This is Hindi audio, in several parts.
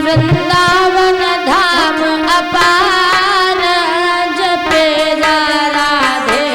वृंदावन धाम अपार जपे जा राधे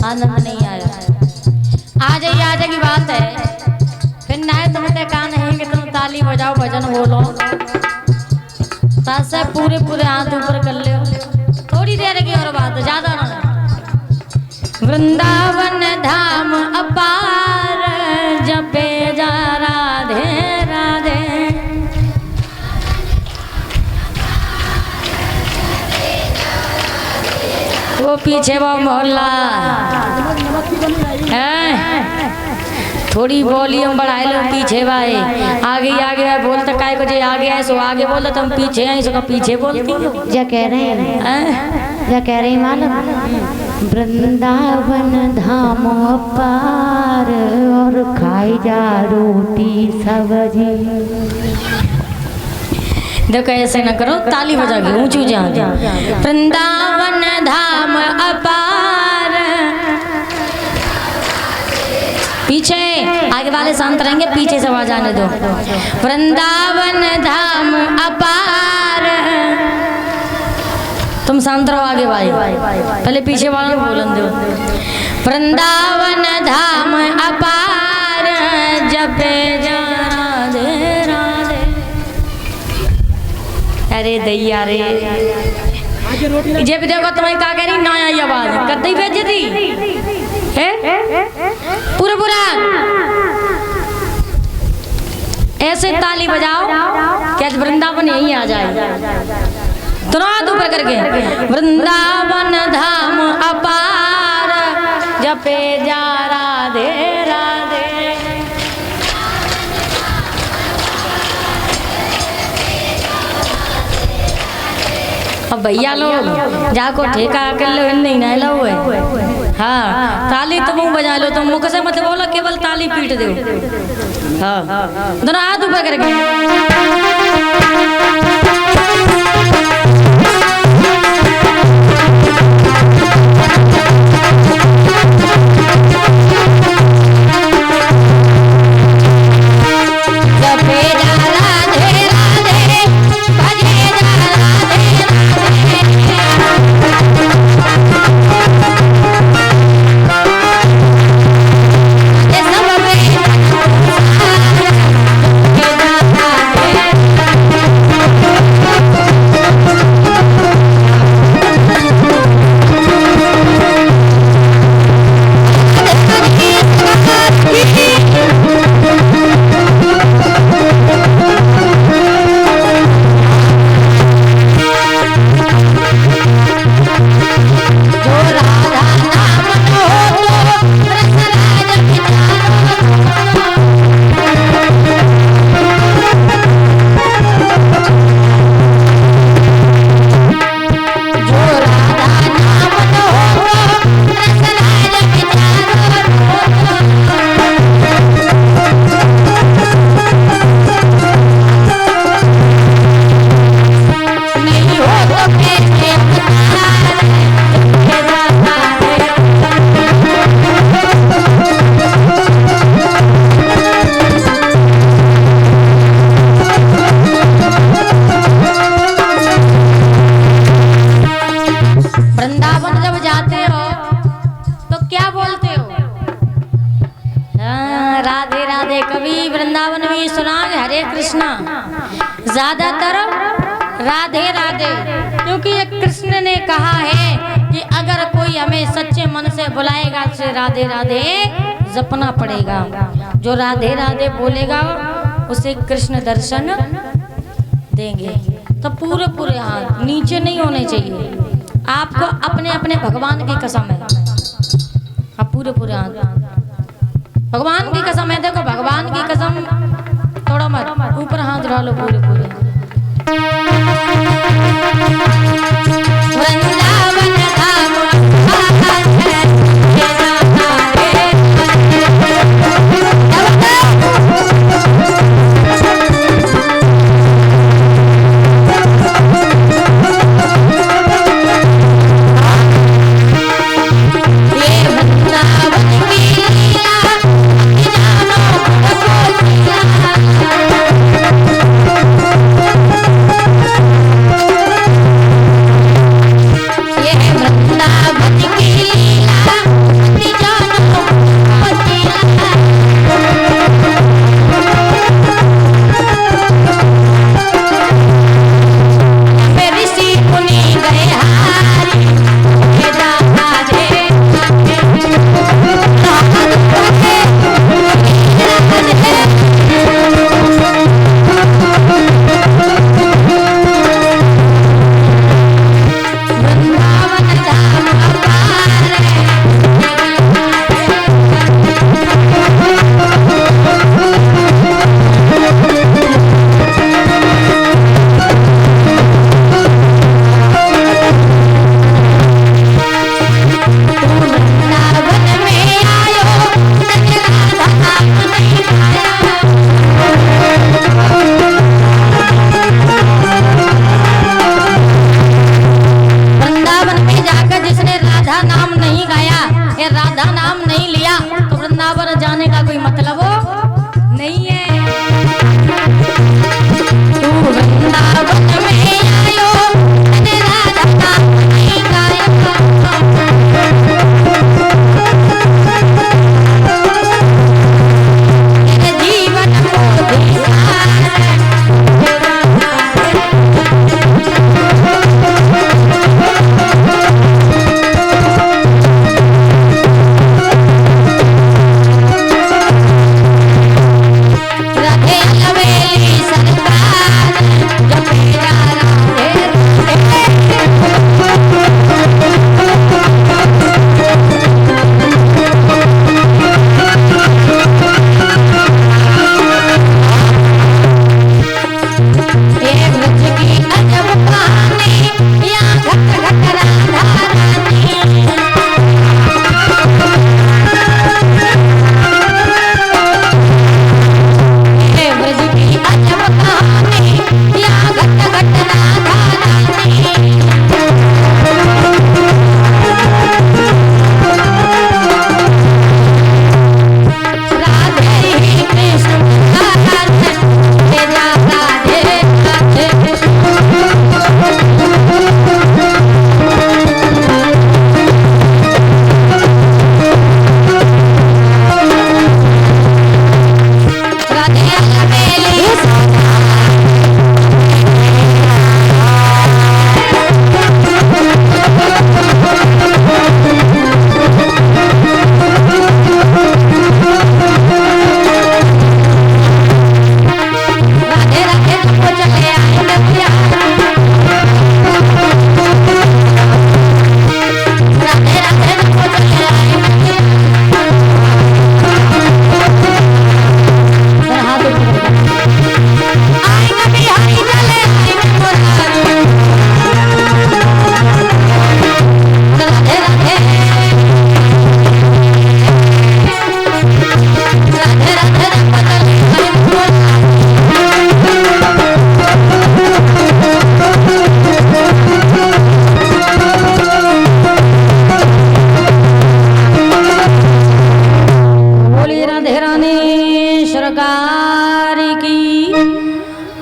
आनंद नहीं आया। आजा की बात है, फिर ना तुम कहा नहीं कि तुम ताली बजाओ भजन बोलो, तासे पूरे हाथ ऊपर कर ले। थोड़ी देर की और बात, ज्यादा ना। वृंदावन धाम अपार जपे जा राधे राधे। वो पीछे वो मोहल्ला थोड़ी वॉल्यूम बढ़ाए लो पीछे भाई। आगे भाई बोलते काय बजे आगे आए सो आगे बोलो, तुम पीछे आए सो पीछे बोलती हो। क्या कह रहे हैं, क्या कह रहे हैं मालूम? वृंदावन धाम पार और खाई जा रोटी सब्जी। देखो ऐसे न करो, ताली बजा के ऊंची जा। वृंदावन धाम अपार, पीछे आगे वाले शांत रहेंगे, पीछे से आवाज आने दो। वृंदावन धाम अपार, तुम शांत रहो आगे भाई, पहले पीछे वालों को बोलन दो। वृंदावन धाम अपार जपे जा राधे राधे। अरे दैया रे, जब देखो तुम्हें क्या कह रही ना आई आवाज कद्दी बेइज्जती है पूरा ऐसे ताली बजाओ क्या वृंदावन यही आ जाए। दोनों हाथ ऊपर करके वृंदावन धाम अपार जपे जा राधे राधे। अब भैया लोग जाको ठेका कर लो, नहीं ना लो है। हाँ ताली तुम बजा लो, तुम मुख से मत बोलो, केवल ताली पीट दो। हाँ दोनों हाथ ऊपर करके कृष्णा, ज्यादातर राधे राधे, क्योंकि ये कृष्ण ने कहा है कि अगर कोई हमें सच्चे मन से बुलाएगा तो राधे राधे जपना पड़ेगा। जो राधे राधे बोलेगा उसे कृष्ण दर्शन देंगे। तो पूरे पूरे हाथ नीचे नहीं होने चाहिए, आपको अपने अपने भगवान की कसम है। आप पूरे पूरे हाथ भगवान की कसम है। देखो भगवान की कसम, थोड़ा मत ऊपर हाथ डालो पूरे पूरे। वृंदावन धाम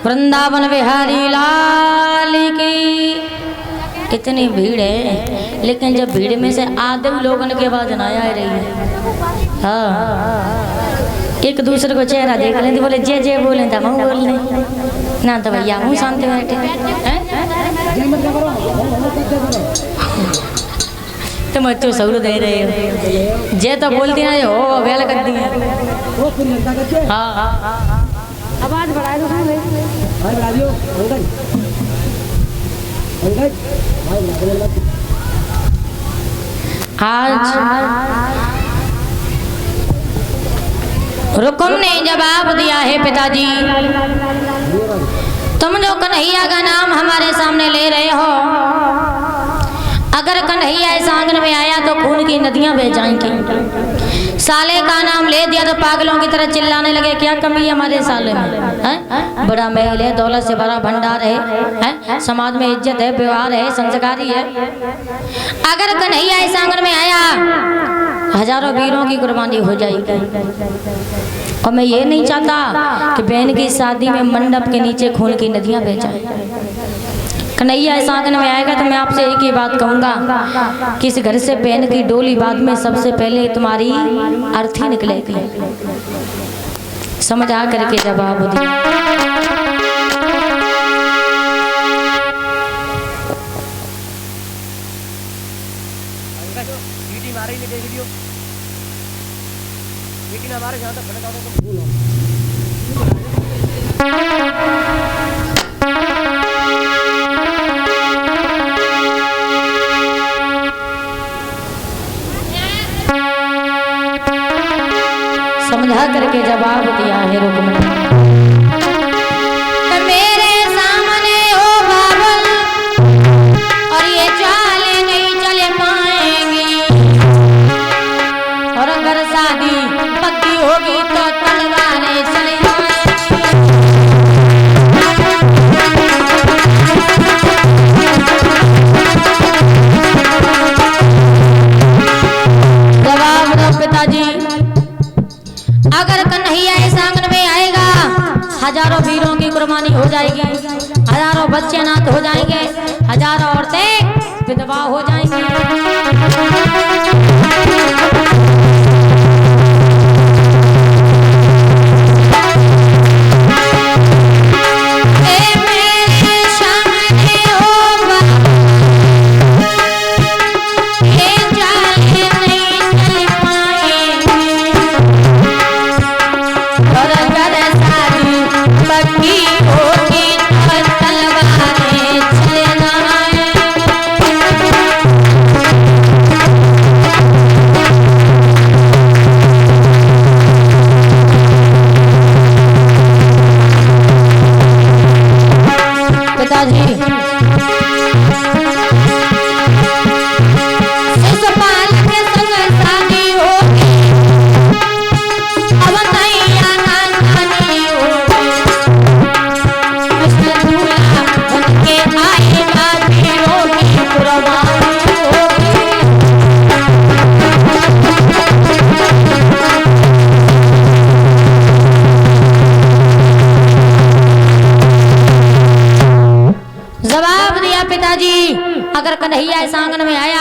वृंदावन बिहारी लाल की। इतनी भीड़ है, लेकिन जब भीड़ में से आधे लोगों के आवाज ना आ रही है। हाँ एक दूसरे को चेहरा देख लेते, बोले जे जे बोले था हम बोल रहे ना, तो भैया हूँ शांति बैठे तो मैं तो सौर दे रहे हो जे तो बोलती ना हो वेल कर दी। हाँ आवाज बढ़ा दो आज रुकुम ने जवाब दिया है पिताजी, तुम जो कन्हैया का नाम हमारे सामने ले रहे हो, अगर कन्हैया इस आंगन में आया तो खून की नदियां बह जाएंगी। साले का नाम ले दिया तो पागलों की तरह चिल्लाने लगे, क्या कमी है हमारे साले में? है बड़ा महल है, दौलत से भरा भंडार है, समाज में इज्जत है, व्यवहार है, संस्कारी है। अगर कन्हैया इस आंगन में आया हजारों वीरों की कुर्बानी हो जाएगी। और मैं ये नहीं चाहता कि बहन की शादी में मंडप के नीचे खून की नदियां बह जाए। कन्हैया इस आंगन में आएगा तो मैं आपसे एक ही बात कहूंगा कि इस घर से बहन की डोली बाद में सबसे पहले तुम्हारी अर्थी निकलेगी। समझ आ करके जवाब दिया। समझा करके जवाब दिया है रुक्मणी, मेरे सामने हो बाबल और ये चाल नहीं चले पाएंगी, और अगर शादी पक्की होगी तो तलवारें चले जवाब दो पिताजी। अगर कन्हैया इस आंगन में आएगा हजारों वीरों की कुर्बानी हो जाएगी, हजारों बच्चे अनाथ हो जाएंगे, हजारों औरतें विधवा हो जाएंगी। अगर कन्हैया इस आंगन में आया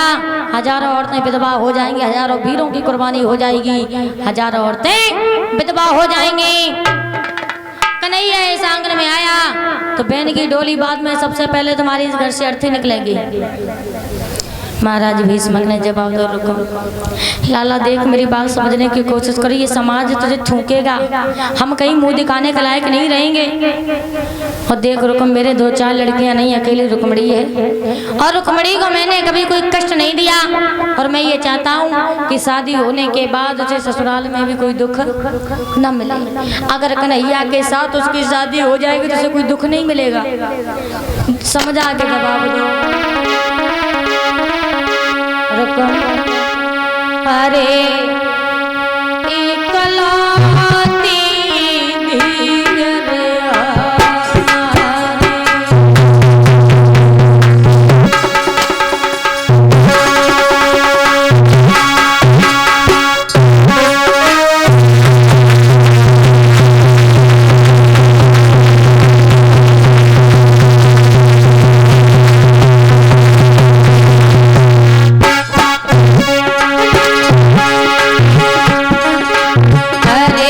हजारों औरतें विधवा हो जाएंगी, हजारों वीरों की कुर्बानी हो जाएगी, हजारों औरतें विधवा हो जाएंगी। कन्हैया इस आंगन में आया तो बहन की डोली बाद में सबसे पहले तुम्हारी इस घर से अर्थी निकलेगी। महाराज भीष्मक ने जवाब दो, रुको लाला देख मेरी बात समझने की कोशिश करो, ये समाज तुझे थूकेगा, हम कहीं मुंह दिखाने के लायक नहीं रहेंगे। और देख रुकम मेरे 2-4 लड़कियां नहीं, अकेली रुकमणी है, और रुकमणी को मैंने कभी कोई कष्ट नहीं दिया, और मैं ये चाहता हूँ कि शादी होने के बाद उसे ससुराल में भी कोई दुख न मिले। अगर कन्हैया के साथ उसकी शादी हो जाएगी तो उसे कोई दुख नहीं मिलेगा। समझा के जवाब दो। अरे इकलौती अरे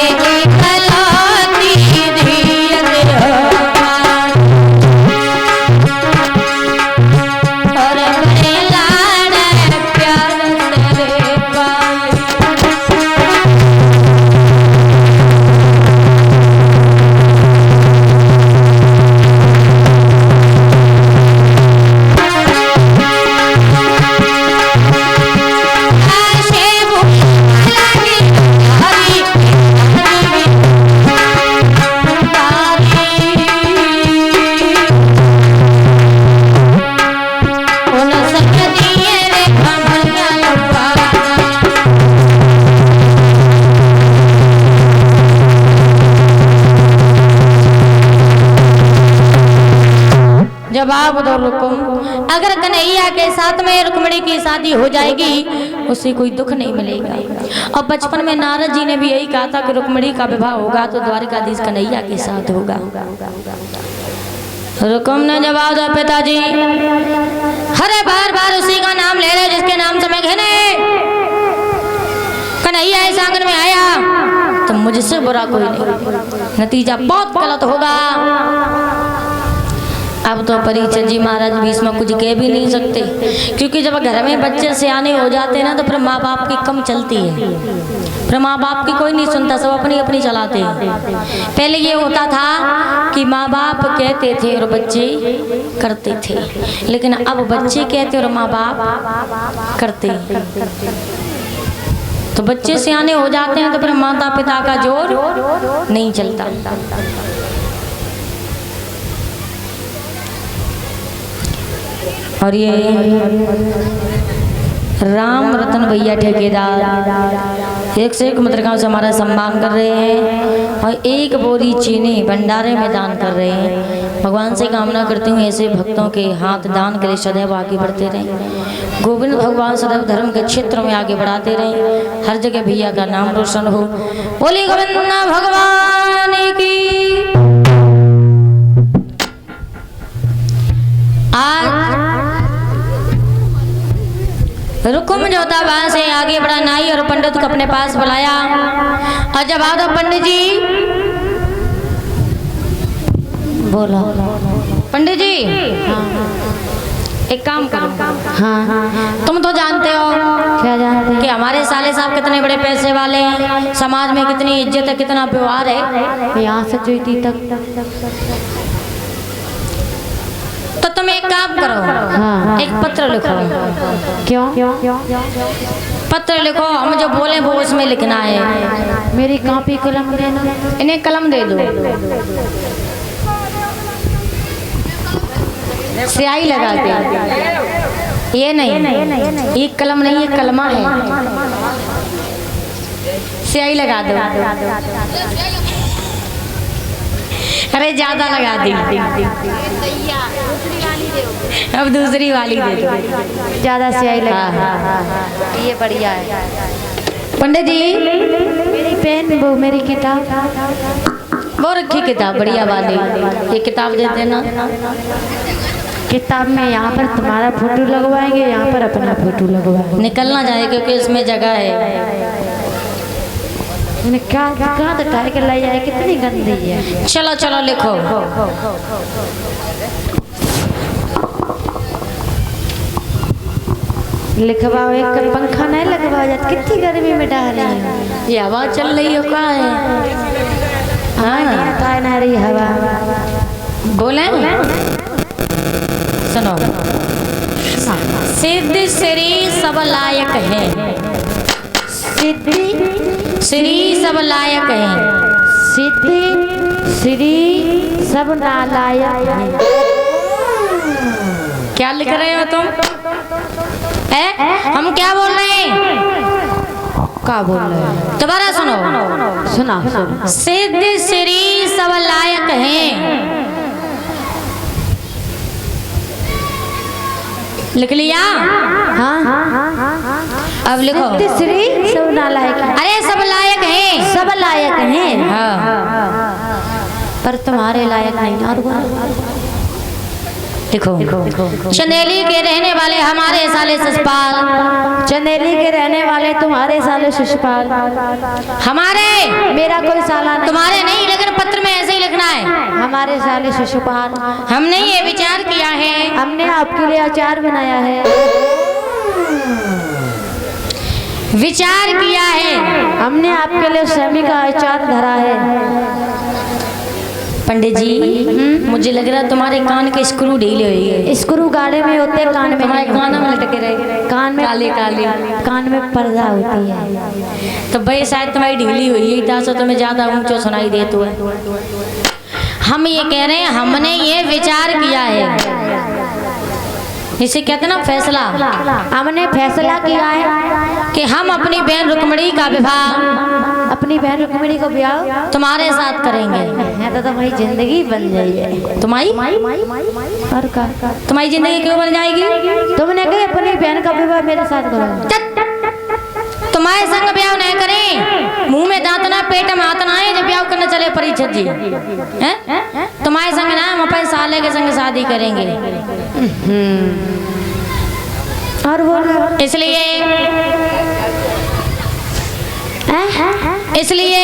जवाब दो रुकुम, अगर कन्हैया के साथ में रुक्मिणी की शादी हो जाएगी उसे कोई दुख नहीं मिलेगा। और बचपन में नारद जी ने भी यही कहा था कि रुक्मिणी का विवाह होगा तो द्वारिकाधीश कन्हैया के साथ होगा। रुकुम ने जवाब दिया पिताजी, अरे बार बार उसी का नाम ले रहे जिसके नाम से मैं घेने। कन्हैया इस आंगन में आया तो मुझसे बुरा कोई नहीं, नतीजा बहुत गलत होगा। अब तो परीक्षित जी महाराज भी इसमें कुछ कह भी नहीं सकते, क्योंकि जब घर में बच्चे सियाने हो जाते हैं ना तो फिर माँ बाप की कम चलती है, फिर माँ बाप की कोई नहीं सुनता, सब अपनी अपनी चलाते हैं। पहले ये होता था कि माँ बाप कहते थे और बच्चे करते थे, लेकिन अब बच्चे कहते और माँ बाप करते। तो बच्चे सियाने हो जाते हैं तो फिर माता पिता का जोर नहीं चलता। और ये राम रतन भैया ठेकेदार एक से एक मतरगांव से हमारा सम्मान कर रहे हैं और एक बोरी चीनी भंडारे में दान कर रहे हैं। भगवान से कामना करती हूँ ऐसे भक्तों के हाथ दान के लिए सदैव आगे बढ़ते रहें। गोविंद भगवान सदैव धर्म के क्षेत्र में आगे बढ़ाते रहें, हर जगह भैया का नाम रोशन हो। बोली गोविंद भगवान की। आज रुकुम जो था वहां से आगे बढ़ा नाई और पंडित को अपने पास बुलाया और जब आओ पंडित जी बोला, पंडित जी एक काम करो। हाँ तुम तो जानते हो क्या जानते हैं? कि हमारे साले साहब कितने बड़े पैसे वाले हैं, समाज में कितनी इज्जत है, कितना व्यवहार है। यहाँ से जोईती तक तो तुम एक काम करो, हाँ। एक पत्र लिखो। क्यों? पत्र लिखो, हम जो बोले वो उसमें लिखना है। मेरी कॉपी कलम देना। इन्हें कलम दे दो, स्याही लगा के। ये नहीं, ये कलम नहीं, ये कलमा है। स्याही लगा दो। अरे ज्यादा लगा दी, अब दूसरी वाली दे दो। ज्यादा स्याही लगा। ये बढ़िया है। पंडित जी मेरी पेन, वो मेरी किताब, वो रखी किताब बढ़िया वाली, ये किताब दे देना। किताब में यहाँ पर तुम्हारा फोटो लगवाएंगे, यहाँ पर अपना फोटो लगवाएंगे। निकलना चाहिए क्योंकि इसमें जगह है। क्या कहाँ तक टाई के लाई जाए, कितनी गंदी है। चलो चलो लिखो। लिखवाओ, एक पंखा नहीं लगवाओ जाता, कितनी गर्मी में डाल रही है। ये हवा चल रही हो का है? हाँ ना रही हवा। बोले सुनो, सिद्ध श्री सब लायक है, सिद्धि श्री सब लायक है, सिद्धि श्री सब नालायक है। क्या लिख रहे हो तुम? हम क्या बोल रहे हैं? क्या बोल रहे हैं? दोबारा सुनो। सुना सुना। सिद्ध श्री सब लायक हैं, लिख लिया? हाँ। अब लिखो। सिद्ध श्री सब नालायक है। अरे सब लायक हैं, सब लायक हैं। हाँ। पर तुम्हारे लायक नहीं। और देखो, चंदेली के रहने वाले हमारे साले शिषपाल, चंदेली के रहने वाले तुम्हारे साले शिषपाल। हमारे, मेरा कोई साला नहीं। तुम्हारे नहीं, लेकिन पत्र में ऐसे ही लिखना है। हमारे साले शिषपाल। हमने ये विचार किया है, हमने आपके लिए अचार बनाया है। विचार किया है, हमने आपके लिए सेमी का अचार धरा है। पंडित जी मुझे लग रहा है तुम्हारे कान के स्क्रू ढीले हुए। स्क्रू गाड़े में होते, कान में हमारे कान में लटके रहे, कान में काले काले, कान में पर्दा होती है। तो भाई शायद तुम्हारी ढीली हुई है, ताकि तुम्हें ज्यादा ऊंचा सुनाई दे। तो हम ये कह रहे हैं, हमने ये विचार किया है इसे कहते ना फैसला। हमने फैसला किया है कि हम अपनी बहन रुक्मिणी का विवाह अपनी बहन रुक्मिणी को ब्याह तुम्हारे साथ करेंगे। है तो तुम्हारी जिंदगी बन जाएगी। तुम्हारी और का तुम्हारी जिंदगी क्यों बन जाएगी? तुमने कही अपनी बहन का विवाह मेरे साथ करो। तुम्हारे संग ब्याह नहीं करें, मुंह में दांत ना पेट में हाथ ना आए जब ब्याह करने चले परीक्षित जी हैं? तुम्हारे संग ना हम अपने साले के संग शादी करेंगे। और वो इसलिए इसलिए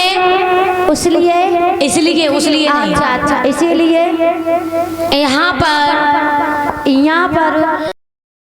उसलिए इसलिए उसलिए नहीं। अच्छा इसीलिए यहाँ पर